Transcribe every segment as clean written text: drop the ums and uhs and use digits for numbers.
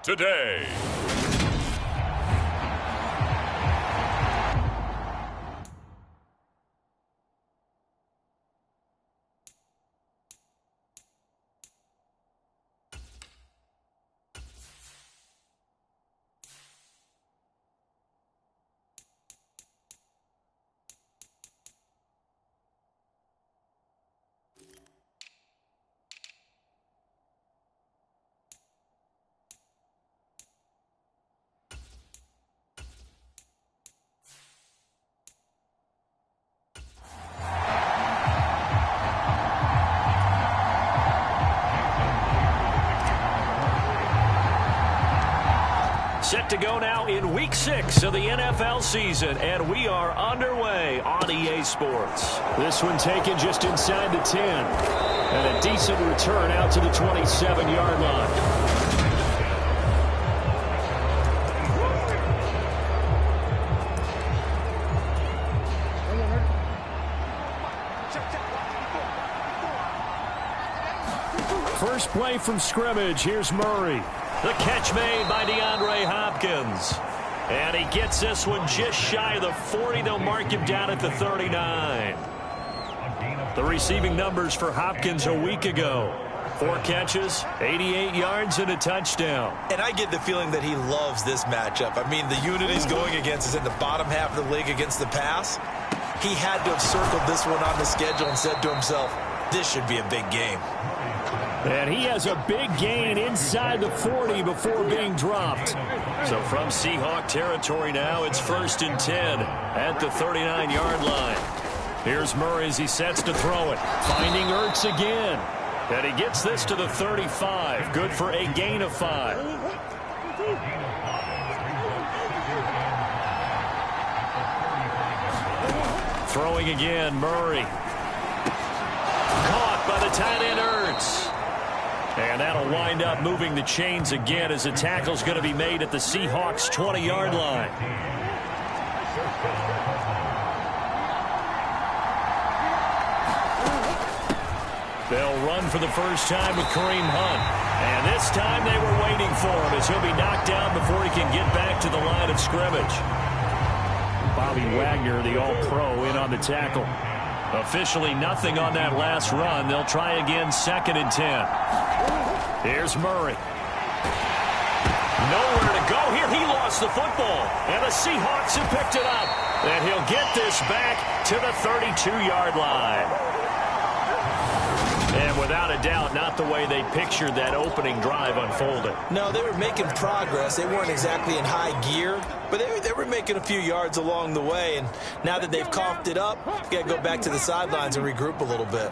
today. Set to go now in Week 6 of the NFL season, and we are underway on EA Sports. This one taken just inside the 10, and a decent return out to the 27-yard line. First play from scrimmage. Here's Murray. The catch made by DeAndre Hopkins. And he gets this one just shy of the 40. They'll mark him down at the 39. The receiving numbers for Hopkins a week ago. 4 catches, 88 yards, and a touchdown. And I get the feeling that he loves this matchup. I mean, the unit he's going against is in the bottom half of the league against the pass. He had to have circled this one on the schedule and said to himself, this should be a big game. And he has a big gain inside the 40 before being dropped. So from Seahawk territory now, it's 1st and 10 at the 39-yard line. Here's Murray as he sets to throw it. Finding Ertz again. And he gets this to the 35. Good for a gain of 5. Throwing again, Murray. Caught by the tight end Ertz. And that'll wind up moving the chains again as the tackle's going to be made at the Seahawks' 20-yard line. They'll run for the first time with Kareem Hunt. And this time they were waiting for him as he'll be knocked down before he can get back to the line of scrimmage. Bobby Wagner, the All-Pro, in on the tackle. Officially nothing on that last run. They'll try again 2nd and 10. Here's Murray. Nowhere to go here. He lost the football. And the Seahawks have picked it up. And he'll get this back to the 32-yard line. And without a doubt, not the way they pictured that opening drive unfolded. No, they were making progress. They weren't exactly in high gear, but they were making a few yards along the way. And now that they've coughed it up, you got to go back to the sidelines and regroup a little bit.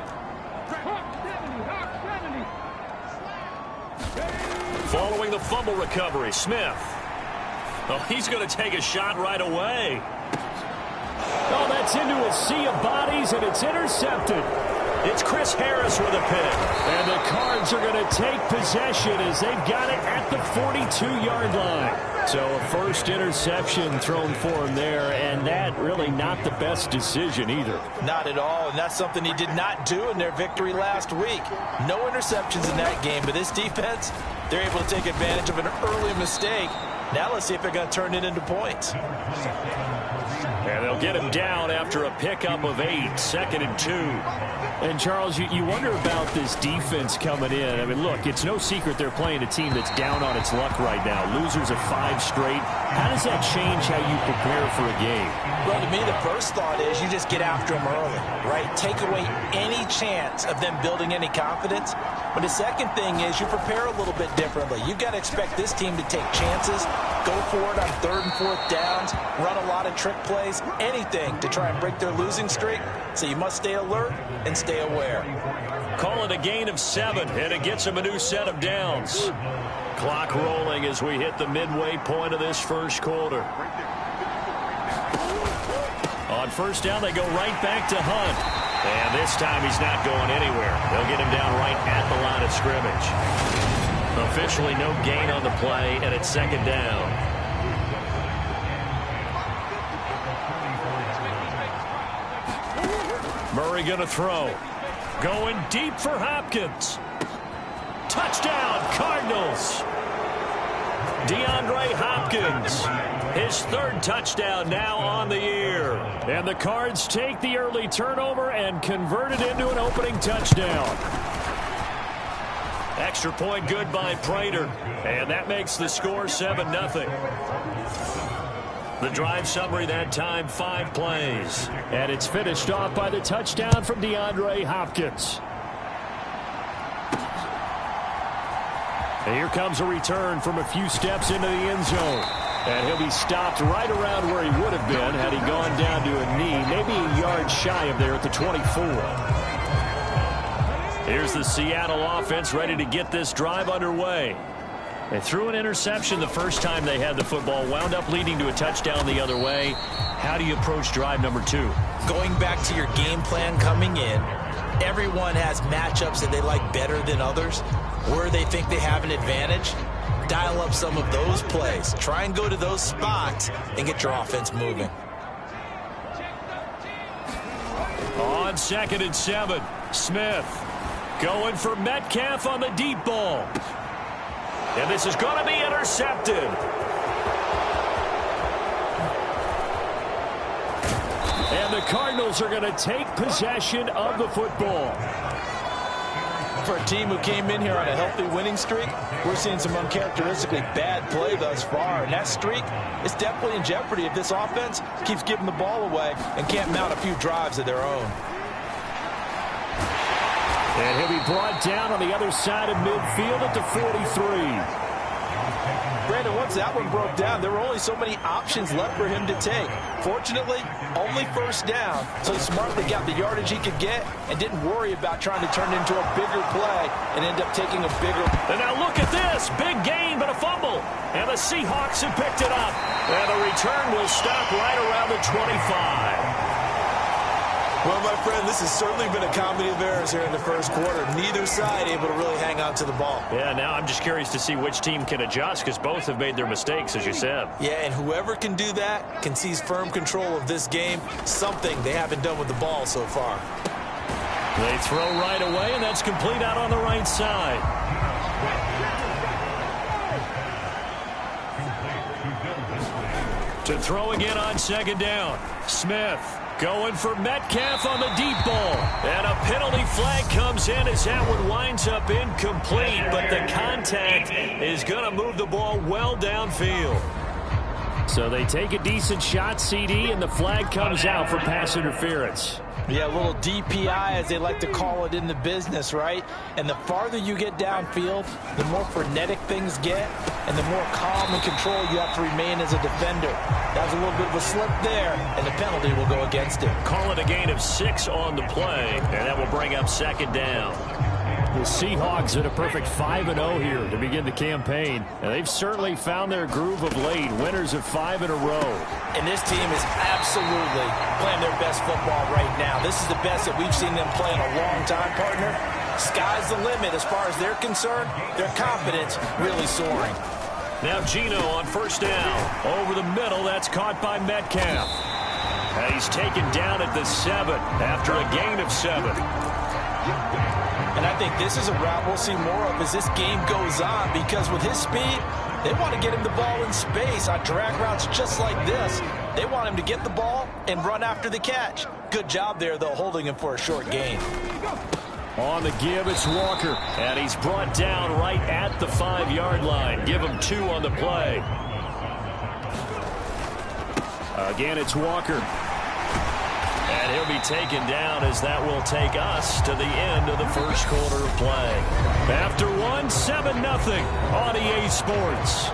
Following the fumble recovery, Smith. Oh, he's going to take a shot right away. Oh, that's into a sea of bodies, and it's intercepted. It's Chris Harris with a pick. And the Cards are going to take possession as they've got it at the 42-yard line. So a first interception thrown for him there, and that really not the best decision either. Not at all, and that's something he did not do in their victory last week. No interceptions in that game, but this defense, they're able to take advantage of an early mistake. Now let's see if they're going to turn it into points. And they'll get him down after a pickup of 8, 2nd and 2. And, Charles, you wonder about this defense coming in. I mean, look, it's no secret they're playing a team that's down on its luck right now. Losers of 5 straight. How does that change how you prepare for a game? Well, to me, the first thought is you just get after them early, right? Take away any chance of them building any confidence. But the second thing is you prepare a little bit differently. You've got to expect this team to take chances, go for it on 3rd and 4th downs, run a lot of trick plays, anything to try and break their losing streak. So you must stay alert and stay aware. Call it a gain of 7, and it gets him a new set of downs. Clock rolling as we hit the midway point of this first quarter. On first down, they go right back to Hunt. And this time he's not going anywhere. They'll get him down right at the line of scrimmage. Officially no gain on the play, and it's 2nd down. Murray going to throw. Going deep for Hopkins. Touchdown, Cardinals. DeAndre Hopkins. His third touchdown now on the year. And the Cards take the early turnover and convert it into an opening touchdown. Extra point good by Prater. And that makes the score 7-0. The drive summary that time, 5 plays. And it's finished off by the touchdown from DeAndre Hopkins. And here comes a return from a few steps into the end zone. And he'll be stopped right around where he would have been had he gone down to a knee, maybe a yard shy of there at the 24. Here's the Seattle offense ready to get this drive underway. They threw an interception the first time they had the football, wound up leading to a touchdown the other way. How do you approach drive number 2? Going back to your game plan coming in, everyone has matchups that they like better than others. Where they think they have an advantage, dial up some of those plays. Try and go to those spots and get your offense moving. On 2nd and 7, Smith going for Metcalf on the deep ball. And this is going to be intercepted. And the Cardinals are going to take possession of the football. For a team who came in here on a healthy winning streak, we're seeing some uncharacteristically bad play thus far. And that streak is definitely in jeopardy if this offense keeps giving the ball away and can't mount a few drives of their own. And he'll be brought down on the other side of midfield at the 43. Brandon, once that one broke down, there were only so many options left for him to take. Fortunately, only first down, so he smartly got the yardage he could get and didn't worry about trying to turn it into a bigger play and end up taking a bigger. And now look at this. Big gain, but a fumble. And the Seahawks have picked it up. And the return will stop right around the 25. Well, my friend, this has certainly been a comedy of errors here in the first quarter. Neither side able to really hang on to the ball. Yeah, now I'm just curious to see which team can adjust because both have made their mistakes, as you said. Yeah, and whoever can do that can seize firm control of this game, something they haven't done with the ball so far. They throw right away, and that's complete out on the right side. To throw again on 2nd down. Smith going for Metcalf on the deep ball. And a penalty flag comes in as that one winds up incomplete. But the contact is going to move the ball well downfield. So they take a decent shot, CD, and the flag comes out for pass interference. Yeah, a little DPI, as they like to call it in the business, right? And the farther you get downfield, the more frenetic things get, and the more calm and control you have to remain as a defender. That was a little bit of a slip there, and the penalty will go against it. Call it a gain of 6 on the play, and that will bring up 2nd down. The Seahawks at a perfect 5-0 here to begin the campaign. And they've certainly found their groove of late, winners of 5 in a row. And this team is absolutely playing their best football right now. This is the best that we've seen them play in a long time, partner. Sky's the limit as far as they're concerned. Their confidence really soaring. Now Geno on 1st down. Over the middle, that's caught by Metcalf. And he's taken down at the 7 after a gain of 7. And I think this is a route we'll see more of as this game goes on, because with his speed, they want to get him the ball in space on drag routes just like this. They want him to get the ball and run after the catch. Good job there, though, holding him for a short gain. On the give, it's Walker. And he's brought down right at the 5-yard line. Give him 2 on the play. Again, it's Walker. And he'll be taken down as that will take us to the end of the first quarter of play. After 1, 7-0 on EA Sports.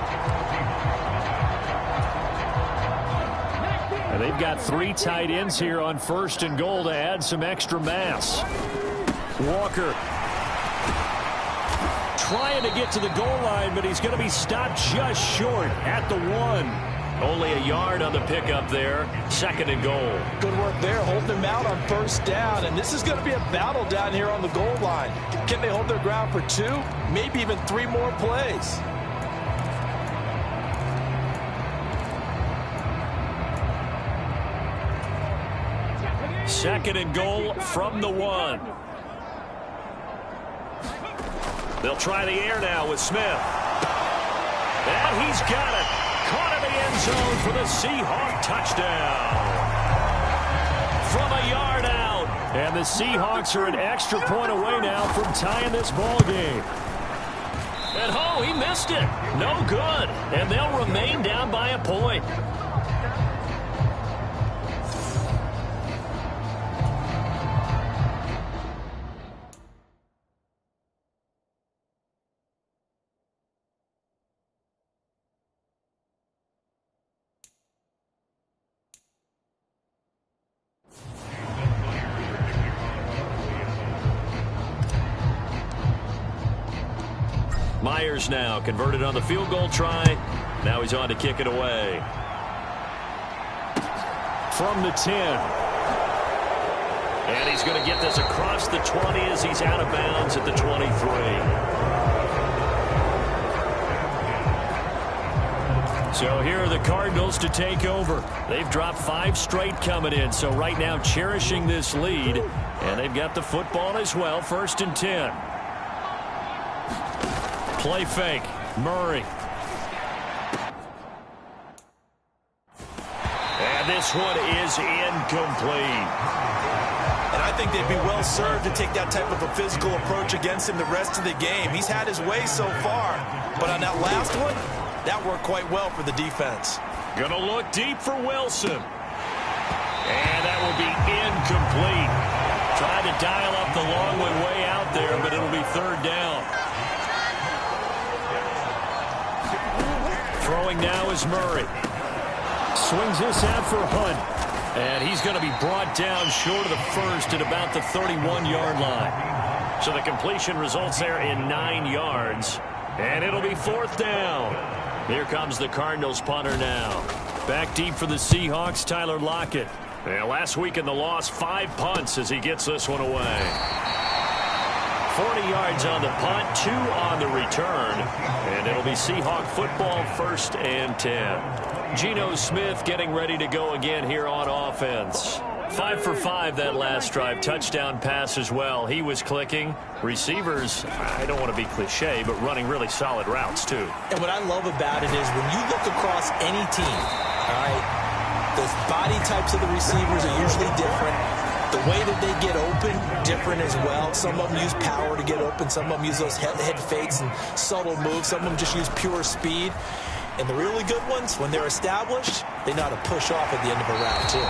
And they've got 3 tight ends here on 1st and goal to add some extra mass. Walker trying to get to the goal line, but he's going to be stopped just short at the 1. Only a yard on the pickup there. 2nd and goal. Good work there, holding them out on 1st down. And this is going to be a battle down here on the goal line. Can they hold their ground for 2, maybe even 3 more plays? Second and goal from the 1. They'll try the air now with Smith. And he's got it. Caught in the end zone for the Seahawk touchdown. From a yard out. And the Seahawks are an extra point away now from tying this ball game. And he missed it. No good. And they'll remain down by a point. Myers now converted on the field goal try. Now he's on to kick it away. From the 10. And he's going to get this across the 20 as he's out of bounds at the 23. So here are the Cardinals to take over. They've dropped 5 straight coming in, so right now cherishing this lead. And they've got the football as well, 1st and 10. Play fake. Murray. And this one is incomplete. And I think they'd be well served to take that type of a physical approach against him the rest of the game. He's had his way so far. But on that last one, that worked quite well for the defense. Gonna look deep for Wilson. And that will be incomplete. Tried to dial up the long one way out there, but it'll be 3rd down. Throwing now is Murray. Swings this out for Hunt. And he's going to be brought down short of the first at about the 31-yard line. So the completion results there in 9 yards. And it'll be 4th down. Here comes the Cardinals punter now. Back deep for the Seahawks, Tyler Lockett. And last week in the loss, 5 punts as he gets this one away. 40 yards on the punt, 2 on the return. And it'll be Seahawk football, 1st and 10. Geno Smith getting ready to go again here on offense. 5 for 5 that last drive. Touchdown pass as well. He was clicking. Receivers, I don't want to be cliche, but running really solid routes too. And what I love about it is when you look across any team, all right, the body types of the receivers are usually different. The way that they get open, different as well. Some of them use power to get open. Some of them use those head fakes and subtle moves. Some of them just use pure speed. And the really good ones, when they're established, they know how to push off at the end of a route, too.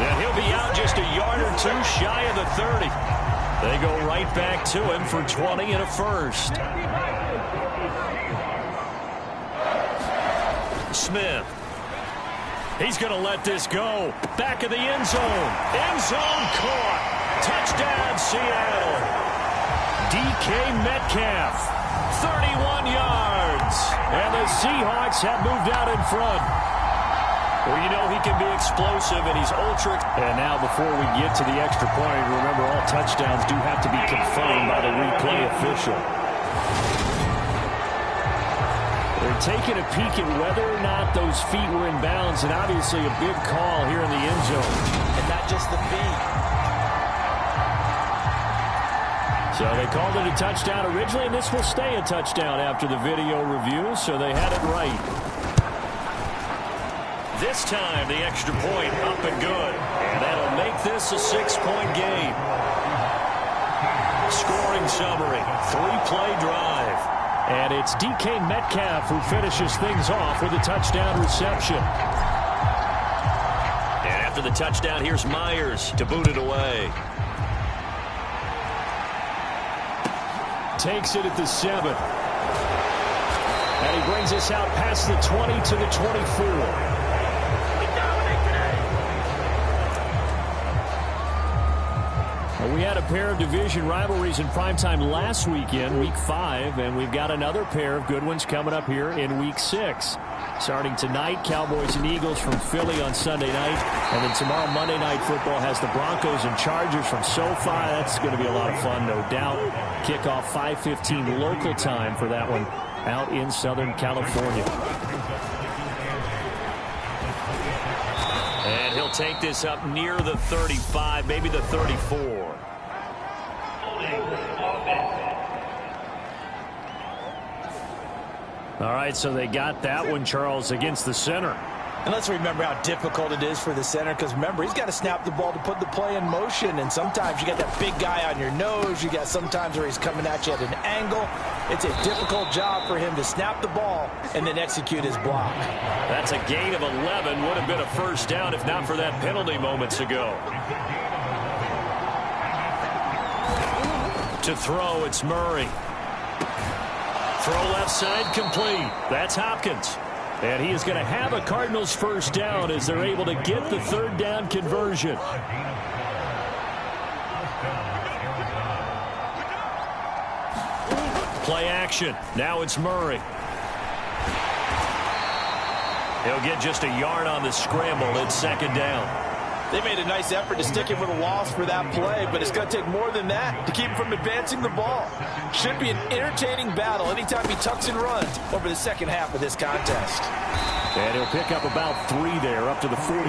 And he'll be out just a yard or 2 shy of the 30. They go right back to him for 20 and a first. Smith. He's going to let this go. Back of the end zone. End zone caught. Touchdown, Seattle. DK Metcalf, 31 yards. And the Seahawks have moved out in front. Well, you know he can be explosive, and he's ultra. And now before we get to the extra point, remember all touchdowns do have to be confirmed by the replay official. They're taking a peek at whether or not those feet were in bounds, and obviously a big call here in the end zone. And not just the feet. So they called it a touchdown originally, and this will stay a touchdown after the video review, so they had it right. This time, the extra point up and good. And that'll make this a 6-point game. Scoring summary, 3-play drive. And it's DK Metcalf who finishes things off with a touchdown reception. And after the touchdown, here's Myers to boot it away. Takes it at the 7. And he brings us out past the 20 to the 24. We had a pair of division rivalries in primetime last weekend, Week 5, and we've got another pair of good ones coming up here in Week 6. Starting tonight, Cowboys and Eagles from Philly on Sunday night, and then tomorrow Monday Night Football has the Broncos and Chargers from SoFi. That's going to be a lot of fun, no doubt. Kickoff 5:15 local time for that one out in Southern California. And he'll take this up near the 35, maybe the 34. All right, so they got that one, Charles, against the center. And let's remember how difficult it is for the center, because remember, he's got to snap the ball to put the play in motion, and sometimes you got that big guy on your nose. You got sometimes where he's coming at you at an angle. It's a difficult job for him to snap the ball and then execute his block. That's a gain of 11. Would have been a first down if not for that penalty moments ago. To throw, it's Murray. Throw left side complete. That's Hopkins. And he is going to have a Cardinals first down as they're able to get the third down conversion. Play action. Now it's Murray. He'll get just a yard on the scramble. It's second down. They made a nice effort to stick him with a loss for that play, but it's going to take more than that to keep him from advancing the ball. Should be an entertaining battle anytime he tucks and runs over the second half of this contest. And he'll pick up about 3 there, up to the 43.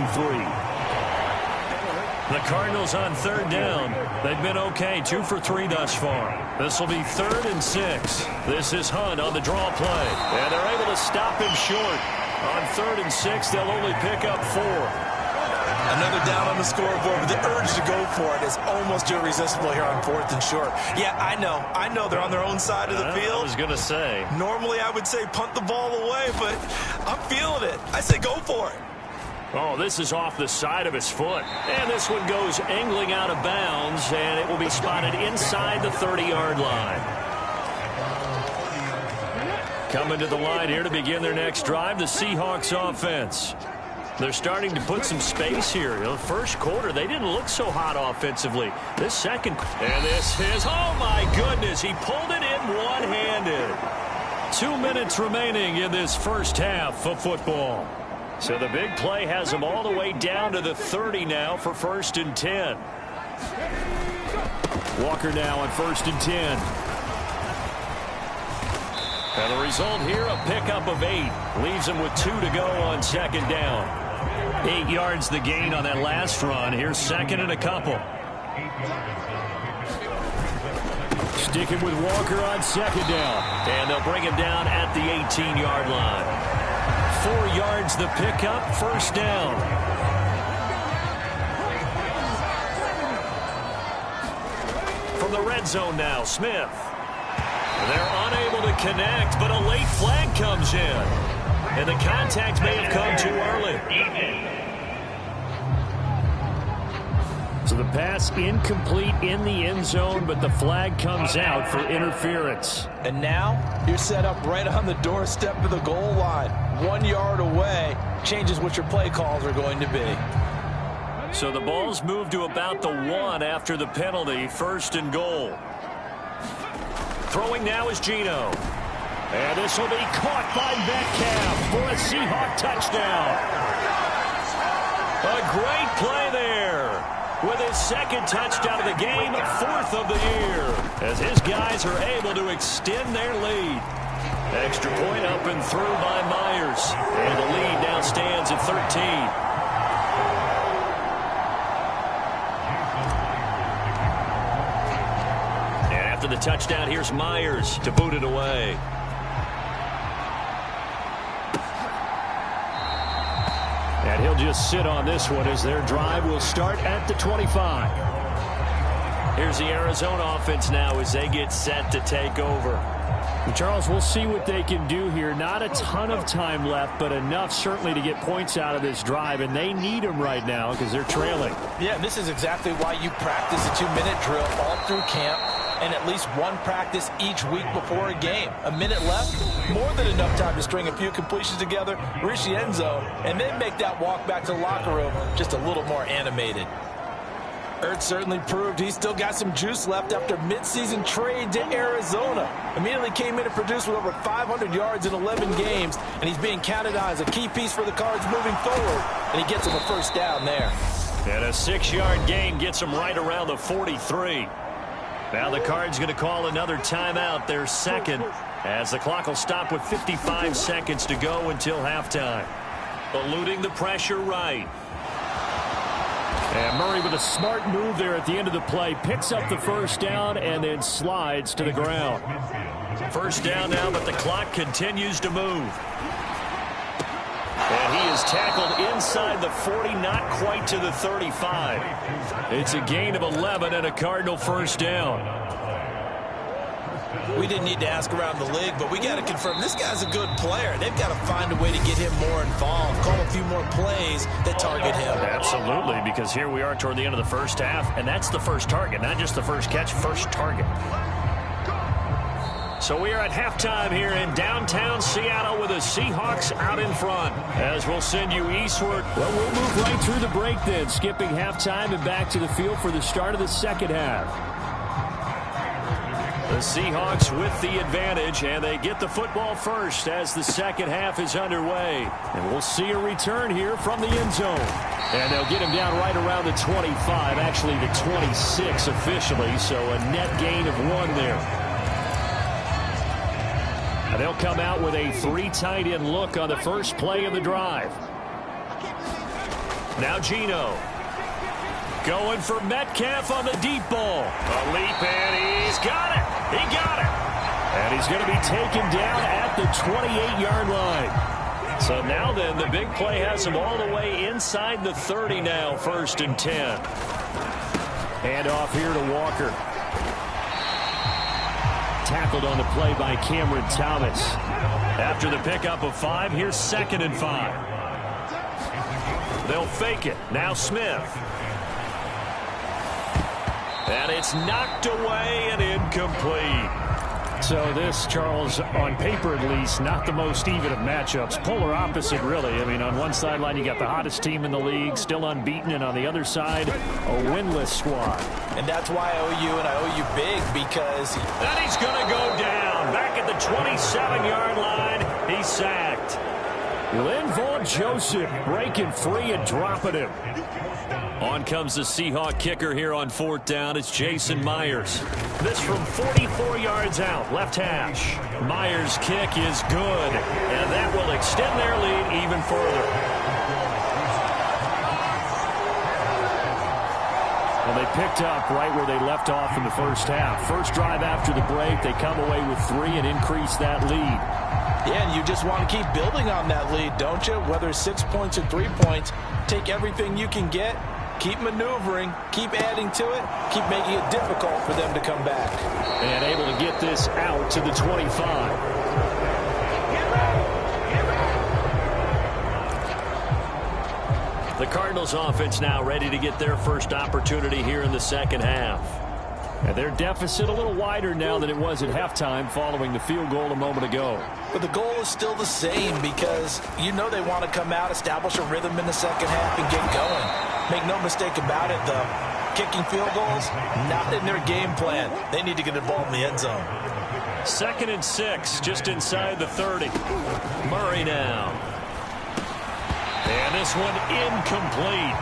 The Cardinals on third down. They've been okay, 2 for 3 thus far. This will be 3rd and 6. This is Hunt on the draw play. And they're able to stop him short. On 3rd and 6, they'll only pick up 4. Another down on the scoreboard, but the urge to go for it is almost irresistible here on 4th and short. Yeah, I know they're on their own side of the field. I was going to say. Normally I would say punt the ball away, but I'm feeling it. I say go for it. Oh, this is off the side of his foot. And this one goes angling out of bounds, and it will be spotted inside the 30-yard line. Coming to the line here to begin their next drive, the Seahawks offense. They're starting to put some space here. The first quarter, they didn't look so hot offensively. This second, and this is, oh my goodness, he pulled it in one-handed. 2 minutes remaining in this first half of football. So the big play has them all the way down to the 30 now for 1st and 10. Walker now on 1st and 10. And the result here, a pickup of 8. Leaves him with 2 to go on second down. 8 yards the gain on that last run. Here's 2nd and a couple. Sticking with Walker on second down. And they'll bring him down at the 18-yard line. 4 yards the pickup, first down. From the red zone now, Smith. They're unable to connect, but a late flag comes in. And the contact may have come too early. So the pass incomplete in the end zone, but the flag comes out for interference. And now you're set up right on the doorstep of the goal line. 1 yard away changes what your play calls are going to be. So the ball's moved to about the 1 after the penalty, 1st and goal. Throwing now is Geno. And this will be caught by Metcalf for a Seahawk touchdown. A great play there. With his 2nd touchdown of the game, 4th of the year. As his guys are able to extend their lead. Extra point up and through by Myers. And the lead now stands at 13. After the touchdown, here's Myers to boot it away. And he'll just sit on this one as their drive will start at the 25. Here's the Arizona offense now as they get set to take over. Charles, we'll see what they can do here. Not a ton of time left, but enough certainly to get points out of this drive, and they need them right now because they're trailing. Yeah, this is exactly why you practice a 2-minute drill all through camp and at least one practice each week before a game. A minute left, more than enough time to string a few completions together, reach the end zone, and then make that walk back to the locker room just a little more animated. Ertz certainly proved he's still got some juice left after midseason trade to Arizona. Immediately came in and produced with over 500 yards in 11 games, and he's being counted on as a key piece for the Cards moving forward, and he gets him a first down there. And a 6-yard gain gets him right around the 43. Now the Cards going to call another timeout, their 2nd, as the clock will stop with 55 seconds to go until halftime. Eluding the pressure right. And Murray with a smart move there at the end of the play. Picks up the first down and then slides to the ground. First down now, but the clock continues to move. And he is tackled inside the 40, not quite to the 35. It's a gain of 11 and a Cardinal first down. We didn't need to ask around the league, but we got to confirm this guy's a good player. They've got to find a way to get him more involved, call a few more plays that target him. Absolutely, because here we are toward the end of the first half, and that's the first target, not just the first catch, first target. So we are at halftime here in downtown Seattle with the Seahawks out in front as we'll send you eastward. Well, we'll move right through the break then, skipping halftime and back to the field for the start of the second half. The Seahawks with the advantage, and they get the football first as the second half is underway. And we'll see a return here from the end zone. And they'll get him down right around the 25, actually the 26 officially, so a net gain of 1 there. And they'll come out with a 3 tight end look on the first play of the drive. Now Geno. Going for Metcalf on the deep ball. A leap, and he's got it. He got it. And he's going to be taken down at the 28-yard line. So now then, the big play has him all the way inside the 30 now, 1st and 10. Hand off here to Walker. Tackled on the play by Cameron Thomas. After the pickup of 5, here's 2nd and 5. They'll fake it. Now Smith. And it's knocked away and incomplete. So this, Charles, on paper at least, not the most even of matchups. Polar opposite, really. I mean, on one sideline, you got the hottest team in the league, still unbeaten, and on the other side, a winless squad. And that's why I owe you, and I owe you big, because... And he's going to go down. Back at the 27-yard line, he's sacked. Linval Joseph breaking free and dropping him. On comes the Seahawk kicker here on 4th down. It's Jason Myers. This from 44 yards out, left hash. Myers' kick is good, and that will extend their lead even further. Well, they picked up right where they left off in the first half. First drive after the break, they come away with 3 and increase that lead. Yeah, and you just want to keep building on that lead, don't you? Whether it's 6 points or 3 points, take everything you can get, keep maneuvering, keep adding to it, keep making it difficult for them to come back. And able to get this out to the 25. The Cardinals offense now ready to get their first opportunity here in the second half. And their deficit a little wider now than it was at halftime following the field goal a moment ago. But the goal is still the same because you know they want to come out, establish a rhythm in the second half, and get going. Make no mistake about it, though. Kicking field goals, not in their game plan. They need to get involved in the end zone. 2nd and 6, just inside the 30. Murray now. And this one incomplete.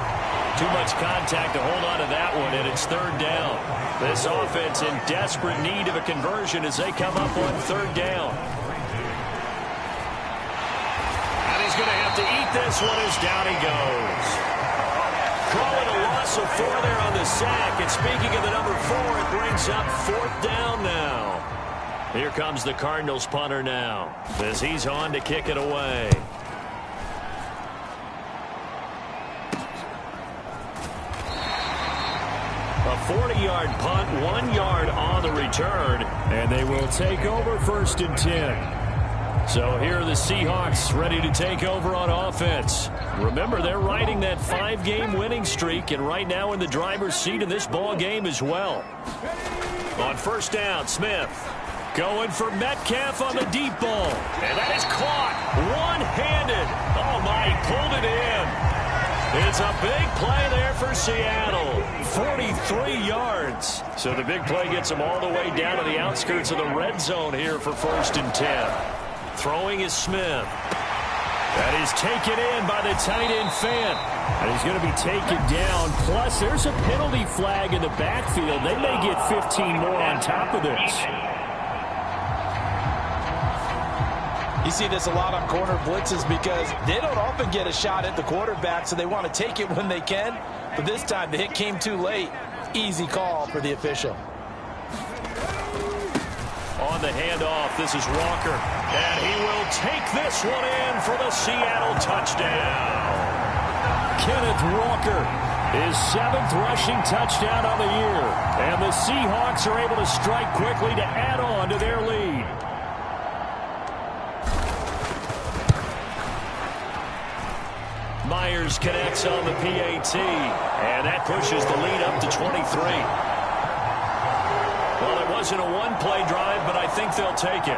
Too much contact to hold on to that one, and it's 3rd down. This offense in desperate need of a conversion as they come up on 3rd down. And he's going to have to eat this one as down he goes. Calling a loss of 4 there on the sack. And speaking of the number 4, it brings up 4th down now. Here comes the Cardinals punter now as he's on to kick it away. A 40-yard punt, 1 yard on the return. And they will take over 1st and 10. So here are the Seahawks ready to take over on offense. Remember, they're riding that 5-game winning streak, and right now in the driver's seat of this ball game as well. On 1st down, Smith going for Metcalf on the deep ball. And that is caught one-handed. Oh, my, he pulled it in. It's a big play there for Seattle. 43 yards. So the big play gets them all the way down to the outskirts of the red zone here for 1st and 10. Throwing is Smith. That is taken in by the tight end Fant. And he's going to be taken down. Plus, there's a penalty flag in the backfield. They may get 15 more on top of this. You see this a lot on corner blitzes because they don't often get a shot at the quarterback, so they want to take it when they can. But this time, the hit came too late. Easy call for the official. On the handoff, this is Walker. And he will take this one in for the Seattle touchdown. Kenneth Walker, his 7th rushing touchdown on the year. And the Seahawks are able to strike quickly to add on to their lead. Myers connects on the PAT, and that pushes the lead up to 23. Well, it wasn't a one-play drive, but I think they'll take it.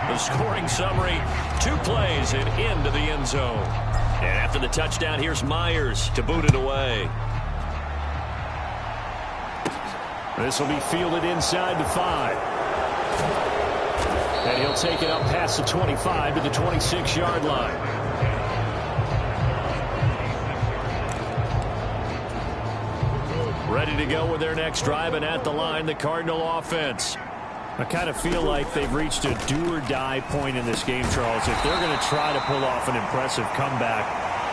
The scoring summary, 2 plays and into the end zone. And after the touchdown, here's Myers to boot it away. This will be fielded inside the 5. And he'll take it up past the 25 to the 26-yard line. Ready to go with their next drive, and at the line, the Cardinal offense. I kind of feel like they've reached a do-or-die point in this game, Charles. If they're going to try to pull off an impressive comeback,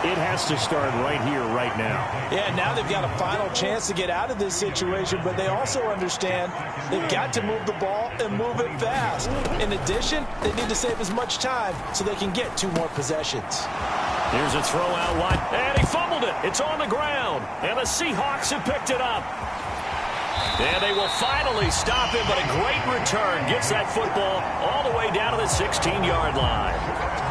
it has to start right here, right now. Yeah, now they've got a final chance to get out of this situation, but they also understand they've got to move the ball and move it fast. In addition, they need to save as much time so they can get 2 more possessions. Here's a throw out wide, and he fumbled it. It's on the ground, and the Seahawks have picked it up. And they will finally stop him, but a great return gets that football all the way down to the 16-yard line.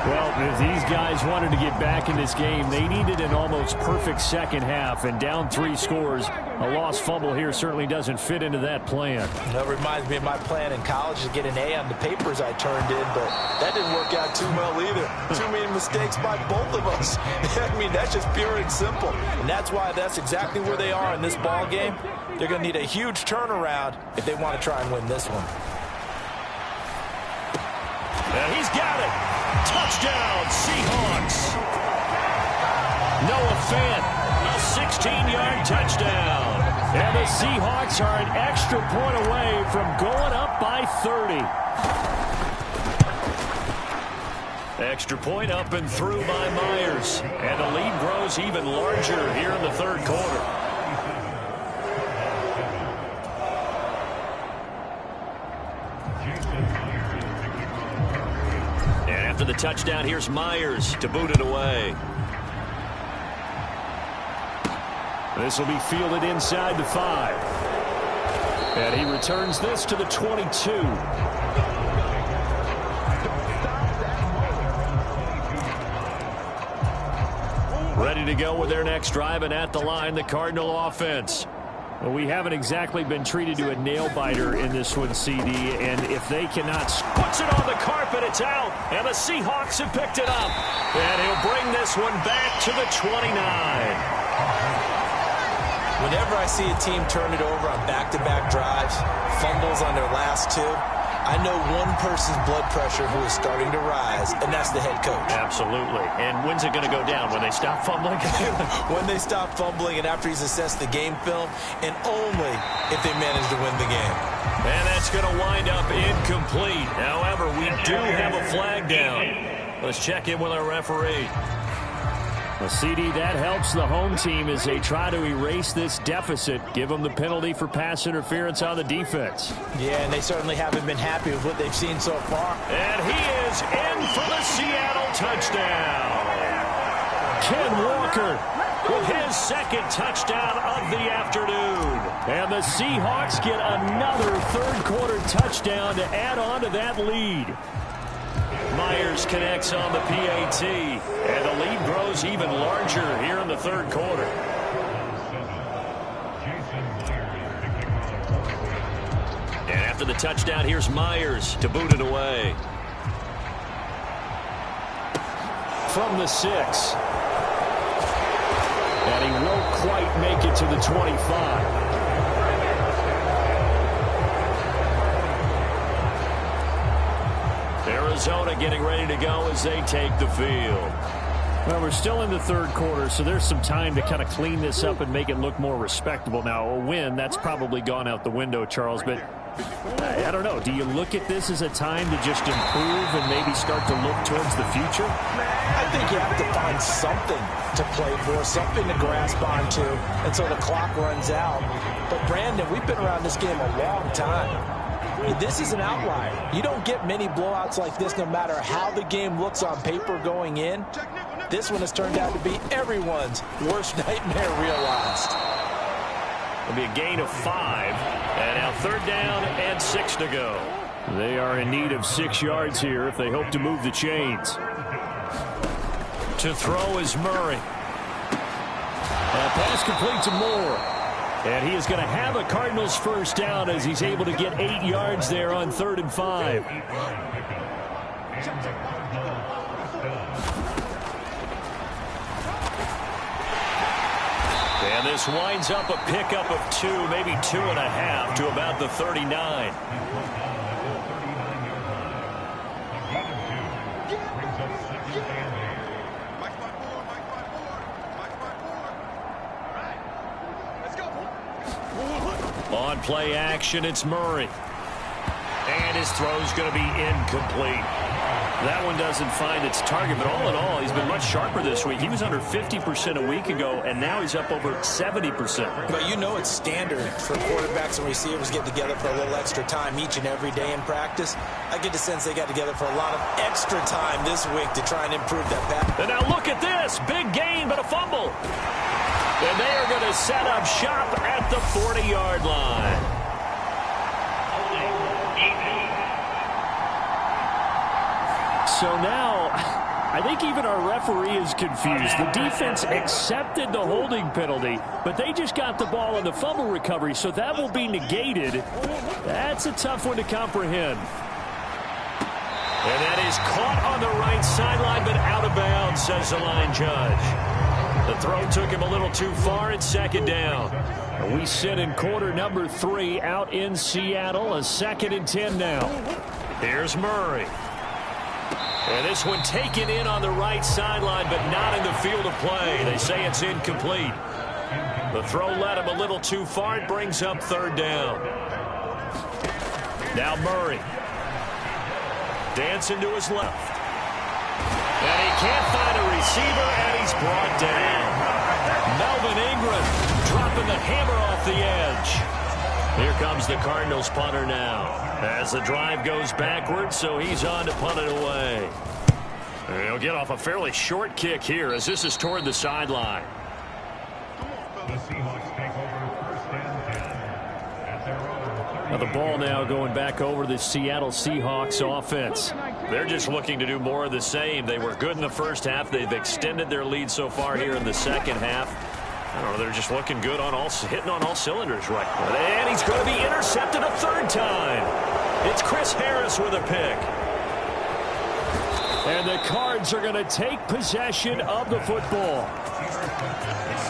Well, if these guys wanted to get back in this game, they needed an almost perfect second half, and down 3 scores. A lost fumble here certainly doesn't fit into that plan. That reminds me of my plan in college to get an A on the papers I turned in, but that didn't work out too well either. Too many mistakes by both of us. I mean, that's just pure and simple. And that's why that's exactly where they are in this ball game. They're going to need a huge turnaround if they want to try and win this one. And he's got it. Touchdown, Seahawks. Noah Fant, a 16-yard touchdown. And the Seahawks are an extra point away from going up by 30. Extra point up and through by Myers. And the lead grows even larger here in the 3rd quarter. After the touchdown, here's Myers to boot it away. This will be fielded inside the 5. And he returns this to the 22. Ready to go with their next drive, and at the line, the Cardinal offense. Well, we haven't exactly been treated to a nail-biter in this one, CD, and if they cannot... Puts it on the carpet, it's out, and the Seahawks have picked it up. And he'll bring this one back to the 29. Whenever I see a team turn it over on back-to-back drives, fumbles on their last 2, I know one person's blood pressure who is starting to rise, and that's the head coach. Absolutely. And when's it going to go down? When they stop fumbling? When they stop fumbling and after he's assessed the game film, and only if they manage to win the game. And that's going to wind up incomplete. However, we do have a flag down. Let's check in with our referee. Well, CD, that helps the home team as they try to erase this deficit, give them the penalty for pass interference on the defense. Yeah, and they certainly haven't been happy with what they've seen so far. And he is in for the Seattle touchdown. Ken Walker with his 2nd touchdown of the afternoon. And the Seahawks get another 3rd quarter touchdown to add on to that lead. Myers connects on the PAT, and the lead grows even larger here in the 3rd quarter. And after the touchdown, here's Myers to boot it away. From the 6. And he won't quite make it to the 25. Arizona getting ready to go as they take the field. Well, we're still in the 3rd quarter, so there's some time to kind of clean this up and make it look more respectable. Now, a win, that's probably gone out the window, Charles, but I don't know. Do you look at this as a time to just improve and maybe start to look towards the future? I think you have to find something to play for, something to grasp onto until the clock runs out. But, Brandon, we've been around this game a long time. This is an outlier. You don't get many blowouts like this no matter how the game looks on paper going in. This one has turned out to be everyone's worst nightmare realized. It'll be a gain of 5. And now 3rd down and 6 to go. They are in need of 6 yards here if they hope to move the chains. To throw is Murray. A pass complete to Moore. And he is going to have a Cardinals first down as he's able to get 8 yards there on 3rd and 5. And this winds up a pickup of 2, maybe 2.5 to about the 39. On play action, it's Murray. And his throw's going to be incomplete. That one doesn't find its target, but all in all, he's been much sharper this week. He was under 50% a week ago, and now he's up over 70%. But you know it's standard for quarterbacks and receivers get together for a little extra time each and every day in practice. I get the sense they got together for a lot of extra time this week to try and improve that pass. And now look at this. Big gain, but a fumble. And they are going to set up shop at the 40-yard line. So now, I think even our referee is confused. The defense accepted the holding penalty, but they just got the ball in the fumble recovery, so that will be negated. That's a tough one to comprehend. And that is caught on the right sideline, but out of bounds, says the line judge. The throw took him a little too far. It's 2nd down. We sit in quarter number 3 out in Seattle. A 2nd and 10 now. Here's Murray. And this one taken in on the right sideline, but not in the field of play. They say it's incomplete. The throw led him a little too far. It brings up 3rd down. Now Murray. Dancing to his left. And he can't find a receiver, and he's brought down. Melvin Ingram dropping the hammer off the edge. Here comes the Cardinals punter now. As the drive goes backwards, so he's on to punt it away. And he'll get off a fairly short kick here as this is toward the sideline. The Seahawks take over 1st and 10 at their own 30. Now the ball now going back over the Seattle Seahawks offense. They're just looking to do more of the same. They were good in the first half. They've extended their lead so far here in the second half. I don't know, they're just looking good on hitting on all cylinders right now. And he's going to be intercepted a 3rd time. It's Chris Harris with a pick. And the Cards are going to take possession of the football.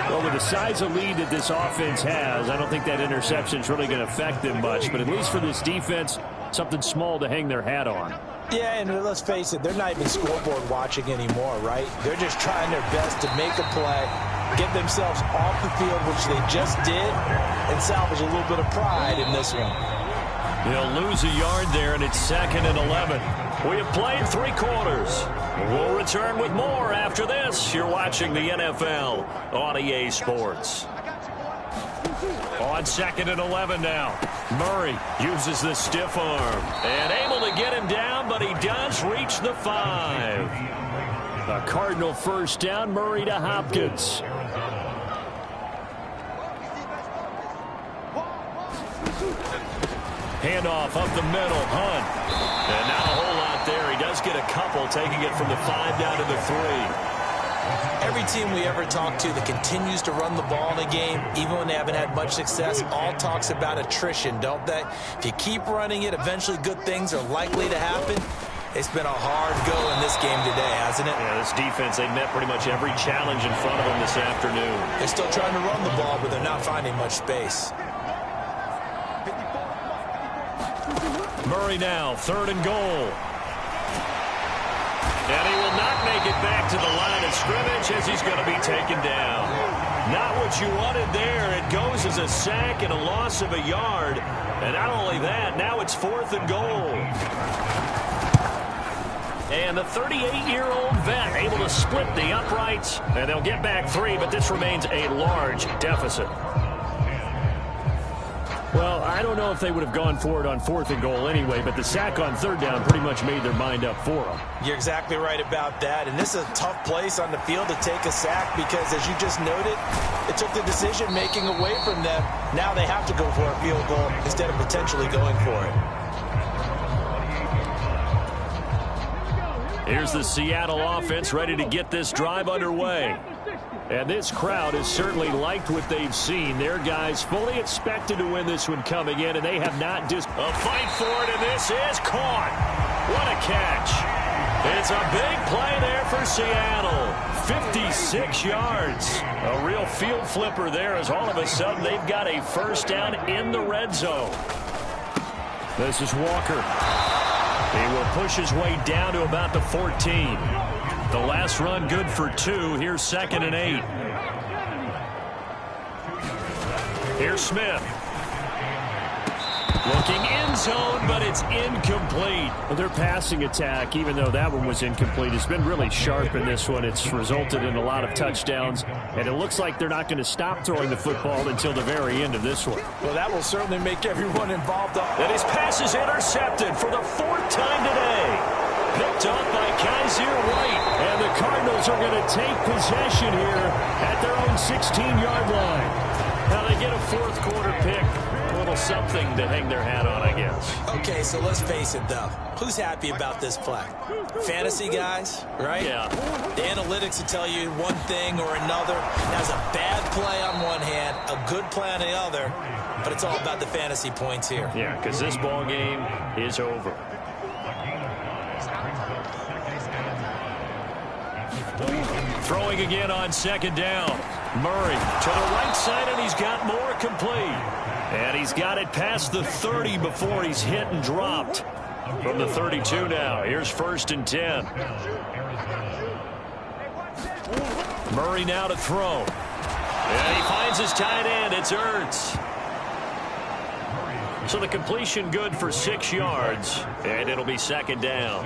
Well, with the size of lead that this offense has, I don't think that interception is really going to affect them much. But at least for this defense, something small to hang their hat on. Yeah, and let's face it, they're not even scoreboard watching anymore, right? They're just trying their best to make a play, get themselves off the field, which they just did, and salvage a little bit of pride in this one. They'll lose a yard there, and it's 2nd and 11. We have played 3 quarters. We'll return with more after this. You're watching the NFL on EA Sports. On 2nd and 11 now. Murray uses the stiff arm and able to get him down, but he does reach the 5. A Cardinal first down, Murray to Hopkins. Handoff up the middle, Hunt. And not a whole lot there. He does get a couple, taking it from the 5 down to the 3. Every team we ever talk to that continues to run the ball in a game, even when they haven't had much success, all talks about attrition, don't they? If you keep running it, eventually good things are likely to happen. It's been a hard go in this game today, hasn't it? Yeah, this defense, they met pretty much every challenge in front of them this afternoon. They're still trying to run the ball, but they're not finding much space. Murray now, 3rd and goal. And he will not make it back to the line of of scrimmage as he's going to be taken down. Not what you wanted there. It goes as a sack and a loss of a yard. And not only that, now it's 4th and goal. And the 38-year-old vet able to split the uprights. And they'll get back 3, but this remains a large deficit. Well, I don't know if they would have gone for it on 4th and goal anyway, but the sack on 3rd down pretty much made their mind up for them. You're exactly right about that. And this is a tough place on the field to take a sack because, as you just noted, it took the decision-making away from them. Now they have to go for a field goal instead of potentially going for it. Here's the Seattle offense ready to get this drive underway. And this crowd has certainly liked what they've seen. Their guys fully expected to win this one coming in, and they have not just... A fight for it, and this is caught. What a catch. It's a big play there for Seattle. 56 yards. A real field flipper there as all of a sudden they've got a first down in the red zone. This is Walker. He will push his way down to about the 14. The last run good for 2. Here's 2nd and 8. Here's Smith. Looking end zone, but it's incomplete. Well, their passing attack, even though that one was incomplete, has been really sharp in this one. It's resulted in a lot of touchdowns, and it looks like they're not going to stop throwing the football until the very end of this one. Well, that will certainly make everyone involved up. And his pass is intercepted for the 4th time today. Picked off by Kaiser White. And the Cardinals are going to take possession here at their own 16-yard line. Now they get a 4th quarter pick. A little something to hang their hat on, I guess. Okay, so let's face it, though. Who's happy about this play? Fantasy guys, right? Yeah. The analytics will tell you one thing or another. That's a bad play on one hand, a good play on the other, but it's all about the fantasy points here. Yeah, because this ball game is over. Throwing again on 2nd down. Murray to the right side, and he's got more complete. And he's got it past the 30 before he's hit and dropped. From the 32 now. Here's 1st and 10. Murray now to throw. And he finds his tight end. It's Ertz. So the completion good for 6 yards. And it'll be 2nd down.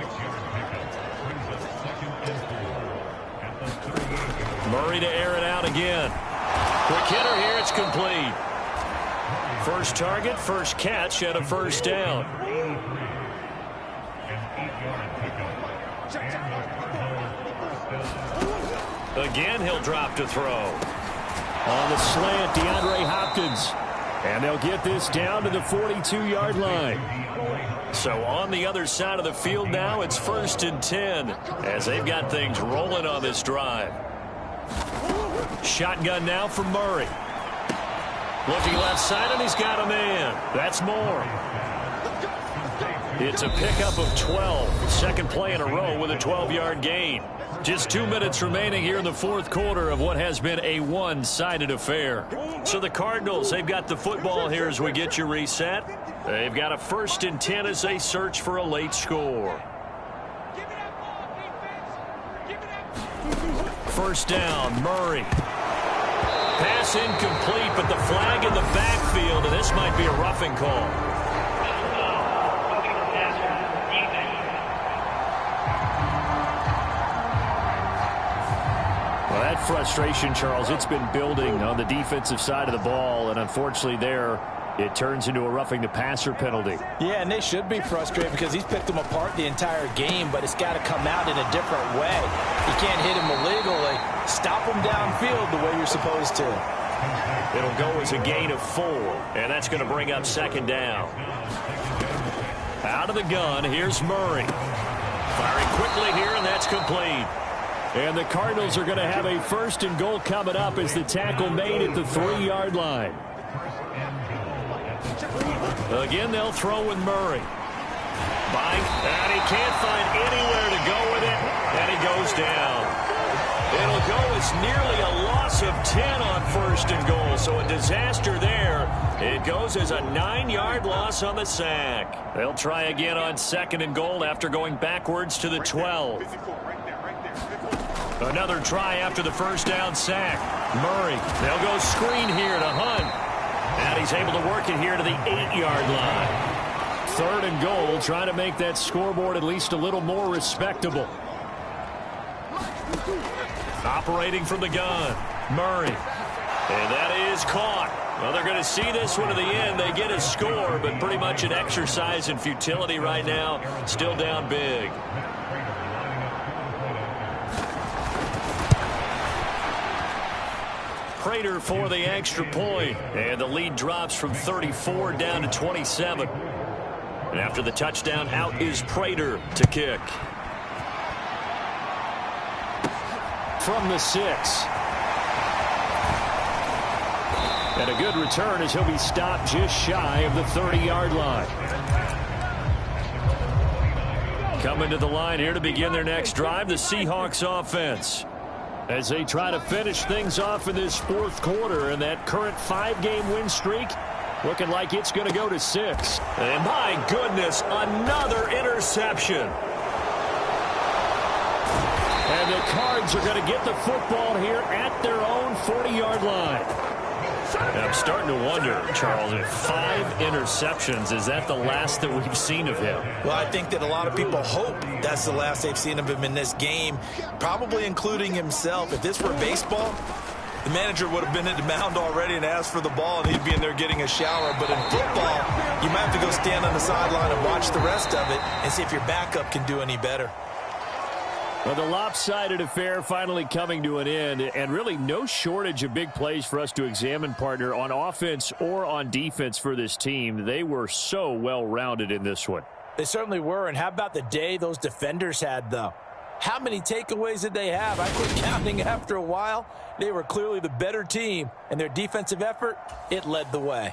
Murray to air it out again. Quick hitter here. It's complete. First target, first catch, and a first down. Again, he'll drop to throw. On the slant, DeAndre Hopkins. And they'll get this down to the 42-yard line. So on the other side of the field now, it's 1st and 10 as they've got things rolling on this drive. Shotgun now from Murray. Looking left side, and he's got a man. That's Moore. It's a pickup of 12. Second play in a row with a 12-yard gain. Just 2 minutes remaining here in the 4th quarter of what has been a one-sided affair. So the Cardinals, they've got the football here as we get you reset. They've got a 1st and 10 as they search for a late score. First down, Murray. Pass incomplete, but the flag in the backfield, and this might be a roughing call. Well, that frustration, Charles, it's been building on the defensive side of the ball, and unfortunately there, it turns into a roughing the passer penalty. Yeah, and they should be frustrated because he's picked them apart the entire game, but it's got to come out in a different way. You can't hit him illegally. Stop him downfield the way you're supposed to. It'll go as a gain of 4, and that's going to bring up 2nd down. Out of the gun, here's Murray. Firing quickly here, and that's complete. And the Cardinals are going to have a 1st and goal coming up as the tackle made at the 3-yard line. Again, they'll throw with Murray. And he can't find anywhere to go with it, and he goes down. It'll go as nearly a loss of 10 on 1st and goal, so a disaster there. It goes as a 9-yard loss on the sack. They'll try again on 2nd and goal after going backwards to the 12. Another try after the first down sack. Murray, they'll go screen here to Hunt. And he's able to work it here to the 8-yard line. 3rd and goal, trying to make that scoreboard at least a little more respectable. Operating from the gun, Murray. And that is caught. Well, they're going to see this one to the end. They get a score, but pretty much an exercise in futility right now. Still down big. Prater for the extra point. And the lead drops from 34 down to 27. And after the touchdown, out is Prater to kick. From the 6. And a good return as he'll be stopped just shy of the 30-yard line. Coming to the line here to begin their next drive, the Seahawks offense. As they try to finish things off in this 4th quarter, and that current 5-game win streak looking like it's going to go to 6. And my goodness, another interception. And the Cards are going to get the football here at their own 40-yard line. I'm starting to wonder, Charles, if 5 interceptions, is that the last that we've seen of him? Well, I think that a lot of people hope that's the last they've seen of him in this game, probably including himself. If this were baseball, the manager would have been at the mound already and asked for the ball, and he'd be in there getting a shower. But in football, you might have to go stand on the sideline and watch the rest of it and see if your backup can do any better. Well, the lopsided affair finally coming to an end, and really no shortage of big plays for us to examine, partner, on offense or on defense for this team. They were so well-rounded in this one. They certainly were, and how about the day those defenders had, though? How many takeaways did they have? I quit counting after a while. They were clearly the better team, and their defensive effort, it led the way.